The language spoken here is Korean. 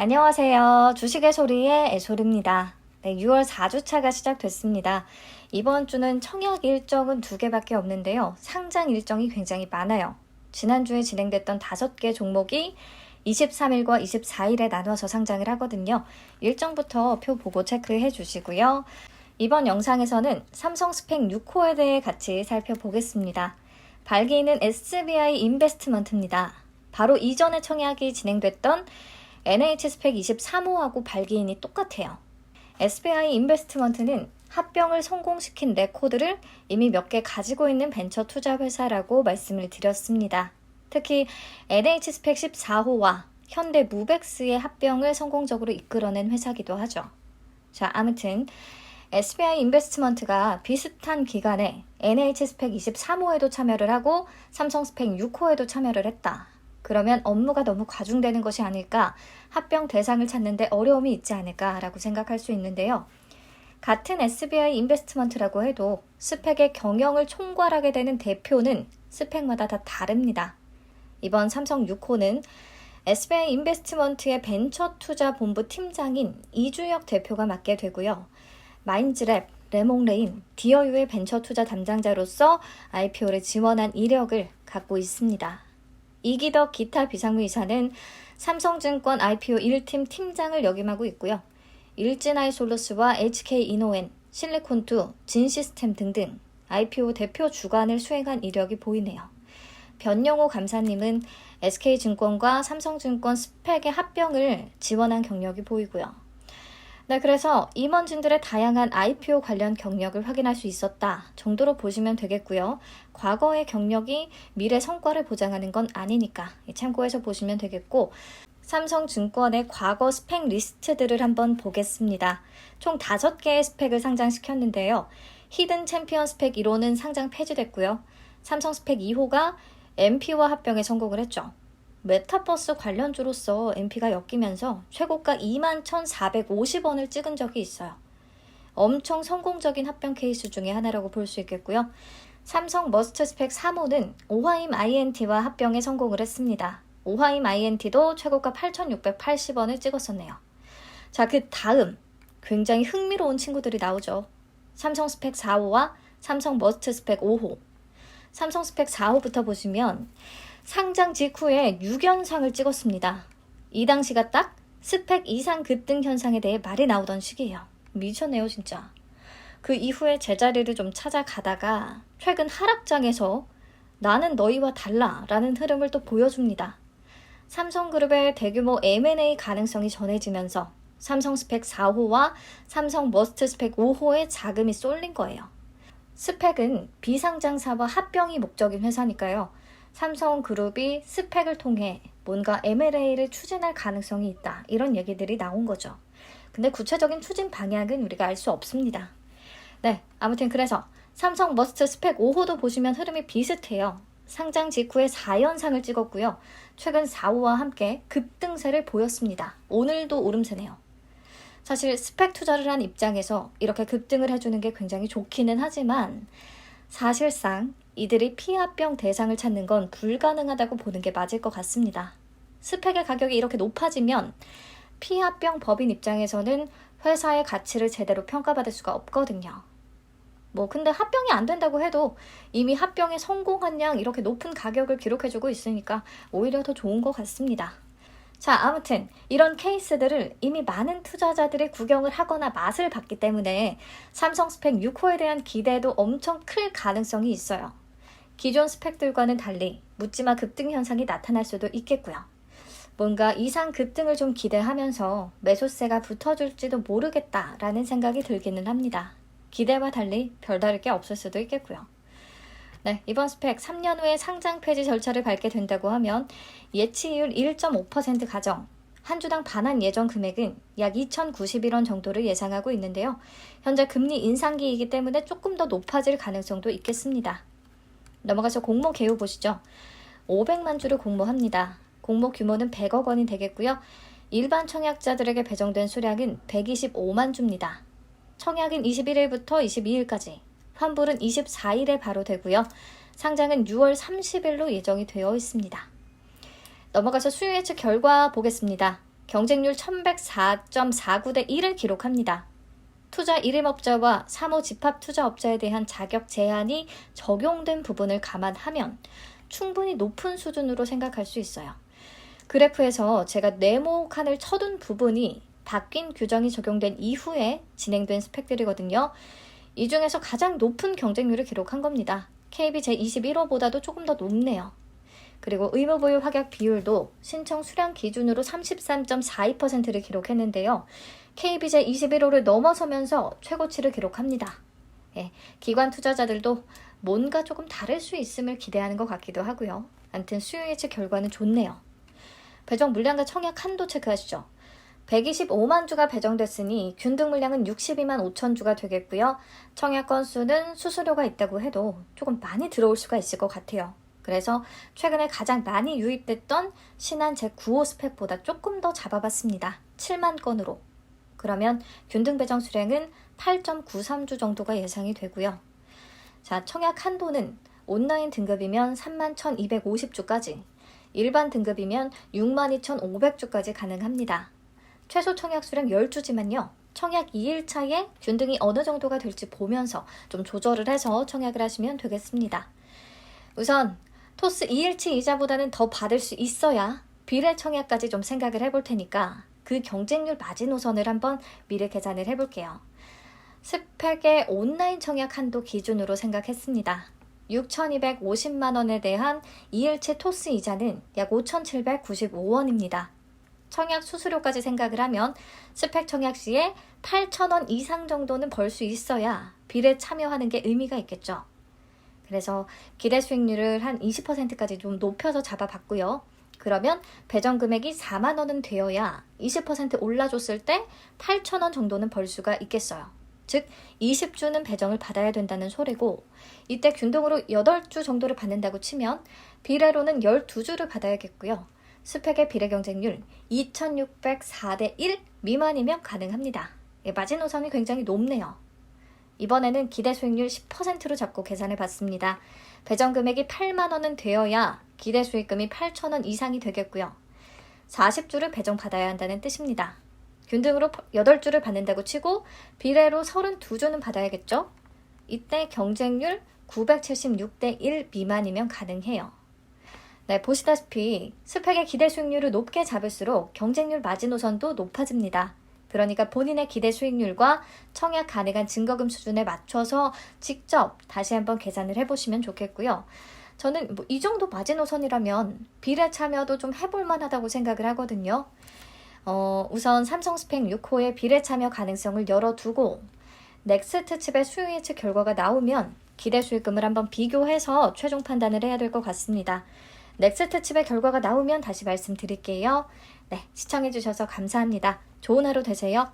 안녕하세요. 주식의 소리의 애솔입니다. 네, 6월 4주차가 시작됐습니다. 이번 주는 청약 일정은 2개밖에 없는데요. 상장 일정이 굉장히 많아요. 지난주에 진행됐던 5개 종목이 23일과 24일에 나눠서 상장을 하거든요. 일정부터 표 보고 체크해 주시고요. 이번 영상에서는 삼성 스펙 6호에 대해 같이 살펴보겠습니다. 발기인은 SBI 인베스트먼트입니다. 바로 이전에 청약이 진행됐던 NH스펙 23호하고 발기인이 똑같아요. SBI 인베스트먼트는 합병을 성공시킨 레코드를 이미 몇 개 가지고 있는 벤처 투자 회사라고 말씀을 드렸습니다. 특히 NH스펙 14호와 현대무벡스의 합병을 성공적으로 이끌어낸 회사기도 하죠. 자, 아무튼 SBI 인베스트먼트가 비슷한 기간에 NH스펙 23호에도 참여를 하고 삼성스펙 6호에도 참여를 했다. 그러면 업무가 너무 과중되는 것이 아닐까, 합병 대상을 찾는데 어려움이 있지 않을까라고 생각할 수 있는데요. 같은 SBI 인베스트먼트라고 해도 스펙의 경영을 총괄하게 되는 대표는 스펙마다 다 다릅니다. 이번 삼성 6호는 SBI 인베스트먼트의 벤처 투자 본부 팀장인 이주혁 대표가 맡게 되고요. 마인즈랩, 레몽레인, 디어유의 벤처 투자 담당자로서 IPO를 지원한 이력을 갖고 있습니다. 이기덕 기타 비상무이사는 삼성증권 IPO 1팀 팀장을 역임하고 있고요. 일진아이솔루스와 HK이노엔, 실리콘투, 진시스템 등등 IPO 대표 주관을 수행한 이력이 보이네요. 변영호 감사님은 SK증권과 삼성증권 스펙의 합병을 지원한 경력이 보이고요. 네, 그래서 임원진들의 다양한 IPO 관련 경력을 확인할 수 있었다 정도로 보시면 되겠고요. 과거의 경력이 미래 성과를 보장하는 건 아니니까 참고해서 보시면 되겠고, 삼성증권의 과거 스펙 리스트들을 한번 보겠습니다. 총 5개의 스펙을 상장시켰는데요. 히든 챔피언 스펙 1호는 상장 폐지됐고요. 삼성 스펙 2호가 MP와 합병에 성공을 했죠. 메타버스 관련주로서 MP가 엮이면서 최고가 21,450원을 찍은 적이 있어요. 엄청 성공적인 합병 케이스 중에 하나라고 볼 수 있겠고요. 삼성 머스트 스펙 3호는 오하임 INT와 합병에 성공을 했습니다. 오하임 INT도 최고가 8,680원을 찍었었네요. 자, 그 다음 굉장히 흥미로운 친구들이 나오죠. 삼성 스펙 4호와 삼성 머스트 스펙 5호. 삼성 스펙 4호부터 보시면 상장 직후에 6연상을 찍었습니다. 이 당시가 딱 스펙 이상 급등 현상에 대해 말이 나오던 시기예요. 미쳤네요, 진짜. 그 이후에 제자리를 좀 찾아가다가 최근 하락장에서 나는 너희와 달라 라는 흐름을 또 보여줍니다. 삼성그룹의 대규모 M&A 가능성이 전해지면서 삼성 스펙 4호와 삼성 머스트 스펙 5호에 자금이 쏠린 거예요. 스펙은 비상장사와 합병이 목적인 회사니까요. 삼성그룹이 스펙을 통해 뭔가 M&A를 추진할 가능성이 있다, 이런 얘기들이 나온 거죠. 근데 구체적인 추진 방향은 우리가 알 수 없습니다. 네, 아무튼 그래서 삼성 머스트 스펙 5호도 보시면 흐름이 비슷해요. 상장 직후에 4연상을 찍었고요. 최근 4호와 함께 급등세를 보였습니다. 오늘도 오름세네요. 사실 스펙 투자를 한 입장에서 이렇게 급등을 해주는 게 굉장히 좋기는 하지만 사실상 이들이 피합병 대상을 찾는 건 불가능하다고 보는 게 맞을 것 같습니다. 스펙의 가격이 이렇게 높아지면 피합병 법인 입장에서는 회사의 가치를 제대로 평가받을 수가 없거든요. 근데 합병이 안 된다고 해도 이미 합병에 성공한 양 이렇게 높은 가격을 기록해주고 있으니까 오히려 더 좋은 것 같습니다. 자, 아무튼 이런 케이스들을 이미 많은 투자자들이 구경을 하거나 맛을 봤기 때문에 삼성 스펙 6호에 대한 기대도 엄청 클 가능성이 있어요. 기존 스펙들과는 달리 묻지마 급등 현상이 나타날 수도 있겠고요. 뭔가 이상 급등을 좀 기대하면서 매수세가 붙어줄지도 모르겠다라는 생각이 들기는 합니다. 기대와 달리 별다를 게 없을 수도 있겠고요. 네, 이번 스펙 3년 후에 상장 폐지 절차를 밟게 된다고 하면 예치율 1.5% 가정, 한 주당 반환 예정 금액은 약 2,091원 정도를 예상하고 있는데요. 현재 금리 인상기이기 때문에 조금 더 높아질 가능성도 있겠습니다. 넘어가서 공모 개요 보시죠. 500만 주를 공모합니다. 공모 규모는 100억 원이 되겠고요. 일반 청약자들에게 배정된 수량은 125만 주입니다. 청약은 21일부터 22일까지, 환불은 24일에 바로 되고요. 상장은 6월 30일로 예정이 되어 있습니다. 넘어가서 수요 예측 결과 보겠습니다. 경쟁률 1104.49 대 1을 기록합니다. 투자 일임업자와 사무 집합투자업자에 대한 자격 제한이 적용된 부분을 감안하면 충분히 높은 수준으로 생각할 수 있어요. 그래프에서 제가 네모 칸을 쳐둔 부분이 바뀐 규정이 적용된 이후에 진행된 스펙들이거든요. 이 중에서 가장 높은 경쟁률을 기록한 겁니다. KB 제21호보다도 조금 더 높네요. 그리고 의무보유 확약 비율도 신청 수량 기준으로 33.42%를 기록했는데요. KB 제21호를 넘어서면서 최고치를 기록합니다. 예, 기관 투자자들도 뭔가 조금 다를 수 있음을 기대하는 것 같기도 하고요. 아무튼 수요 예측 결과는 좋네요. 배정 물량과 청약 한도 체크하시죠. 125만 주가 배정됐으니 균등 물량은 62만 5천 주가 되겠고요. 청약 건수는 수수료가 있다고 해도 조금 많이 들어올 수가 있을 것 같아요. 그래서 최근에 가장 많이 유입됐던 신한 제9호 스펙보다 조금 더 잡아봤습니다. 7만 건으로. 그러면 균등 배정 수량은 8.93주 정도가 예상이 되고요. 자, 청약 한도는 온라인 등급이면 31,250주까지, 일반 등급이면 62,500주까지 가능합니다. 최소 청약 수량 10주지만요. 청약 2일차에 균등이 어느 정도가 될지 보면서 좀 조절을 해서 청약을 하시면 되겠습니다. 우선 토스 2일치 이자보다는 더 받을 수 있어야 비례 청약까지 좀 생각을 해볼 테니까 그 경쟁률 마지노선을 한번 미리 계산을 해볼게요. 스펙의 온라인 청약 한도 기준으로 생각했습니다. 6,250만 원에 대한 2일치 토스 이자는 약 5,795원입니다. 청약 수수료까지 생각을 하면 스펙 청약 시에 8,000원 이상 정도는 벌 수 있어야 비례 참여하는 게 의미가 있겠죠. 그래서 기대 수익률을 한 20%까지 좀 높여서 잡아봤고요. 그러면 배정 금액이 4만 원은 되어야 20% 올라줬을 때 8,000원 정도는 벌 수가 있겠어요. 즉 20주는 배정을 받아야 된다는 소리고, 이때 균등으로 8주 정도를 받는다고 치면 비례로는 12주를 받아야겠고요. 스펙의 비례 경쟁률 2,604 대 1 미만이면 가능합니다. 마지노선이 굉장히 높네요. 이번에는 기대 수익률 10%로 잡고 계산해 봤습니다. 배정 금액이 8만 원은 되어야 기대 수익금이 8,000원 이상이 되겠고요. 40주를 배정받아야 한다는 뜻입니다. 균등으로 8주를 받는다고 치고 비례로 32주는 받아야겠죠? 이때 경쟁률 976 대 1 미만이면 가능해요. 네, 보시다시피 스펙의 기대 수익률을 높게 잡을수록 경쟁률 마지노선도 높아집니다. 그러니까 본인의 기대 수익률과 청약 가능한 증거금 수준에 맞춰서 직접 다시 한번 계산을 해보시면 좋겠고요. 저는 이 정도 마지노선이라면 비례 참여도 좀 해볼 만하다고 생각을 하거든요. 우선 삼성 스펙 6호의 비례 참여 가능성을 열어두고 넥스트 칩의 수요 예측 결과가 나오면 기대 수익금을 한번 비교해서 최종 판단을 해야 될 것 같습니다. 넥스트 칩의 결과가 나오면 다시 말씀드릴게요. 네, 시청해주셔서 감사합니다. 좋은 하루 되세요.